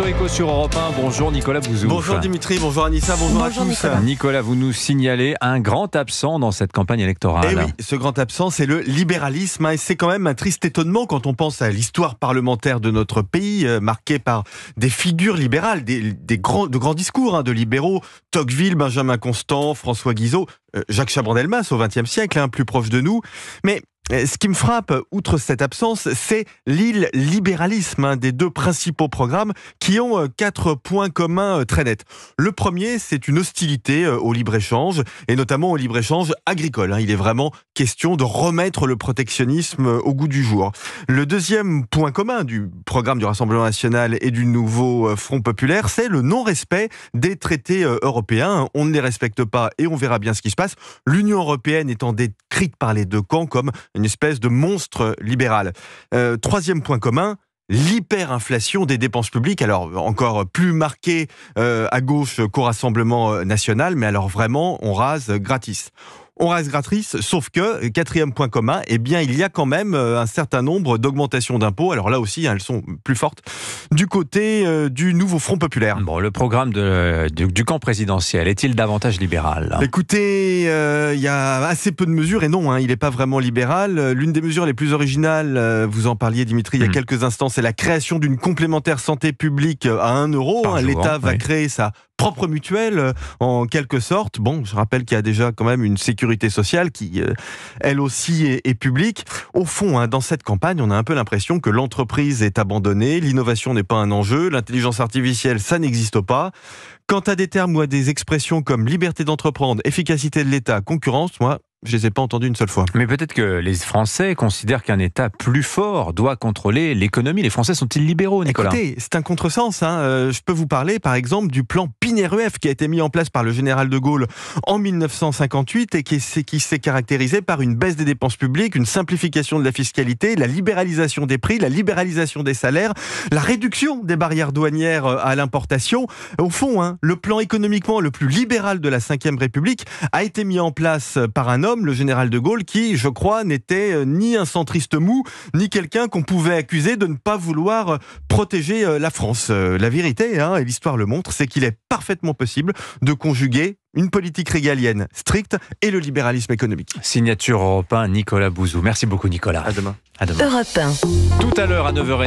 Éco sur Europe 1. Bonjour Nicolas Bouzou. Bonjour Dimitri, bonjour Anissa, bonjour à tous. Nicolas, vous nous signalez un grand absent dans cette campagne électorale. Eh oui, ce grand absent, c'est le libéralisme. Et c'est quand même un triste étonnement quand on pense à l'histoire parlementaire de notre pays, marquée par des figures libérales, de grands discours de libéraux. Tocqueville, Benjamin Constant, François Guizot, Jacques Chaban-Delmas au XXe siècle, plus proche de nous. Mais ce qui me frappe, outre cette absence, c'est l'illibéralisme, des deux principaux programmes qui ont 4 points communs très nets. Le premier, c'est une hostilité au libre-échange, et notamment au libre-échange agricole. Il est vraiment question de remettre le protectionnisme au goût du jour. Le deuxième point commun du programme du Rassemblement national et du nouveau Front populaire, c'est le non-respect des traités européens. On ne les respecte pas et on verra bien ce qui se passe. L'Union européenne étant décrite par les deux camps comme une espèce de monstre libéral. Troisième point commun, l'hyperinflation des dépenses publiques, alors encore plus marquée à gauche qu'au Rassemblement national, mais alors vraiment, on rase gratis. On reste gratis, sauf que, quatrième point commun, il y a quand même un certain nombre d'augmentations d'impôts. Alors là aussi, elles sont plus fortes du côté du nouveau Front populaire. Bon, le programme du camp présidentiel est-il davantage libéral ? Écoutez, il y a assez peu de mesures, et non, il n'est pas vraiment libéral. L'une des mesures les plus originales, vous en parliez Dimitri il y a quelques instants, c'est la création d'une complémentaire santé publique à 1 euro. L'État va créer sa propre mutuelle, en quelque sorte. Bon, je rappelle qu'il y a déjà quand même une sécurité sociale qui, elle aussi, est publique. Au fond, dans cette campagne, on a un peu l'impression que l'entreprise est abandonnée, l'innovation n'est pas un enjeu, l'intelligence artificielle, ça n'existe pas. Quant à des termes ou à des expressions comme liberté d'entreprendre, efficacité de l'État, concurrence, moi, je ne les ai pas entendus une seule fois. Mais peut-être que les Français considèrent qu'un État plus fort doit contrôler l'économie. Les Français sont-ils libéraux, Nicolas ? Écoutez, c'est un contresens. Je peux vous parler, par exemple, du plan Pinay-Rueff qui a été mis en place par le général de Gaulle en 1958 et qui s'est caractérisé par une baisse des dépenses publiques, une simplification de la fiscalité, la libéralisation des prix, la libéralisation des salaires, la réduction des barrières douanières à l'importation. Au fond, le plan économiquement le plus libéral de la Ve République a été mis en place par un homme, le général de Gaulle, qui, je crois, n'était ni un centriste mou, ni quelqu'un qu'on pouvait accuser de ne pas vouloir protéger la France. La vérité, et l'histoire le montre, c'est qu'il est parfaitement possible de conjuguer une politique régalienne stricte et le libéralisme économique. Signature Europe 1, Nicolas Bouzou. Merci beaucoup Nicolas. À demain. À demain. Europe 1. Tout à l'heure à 9h30.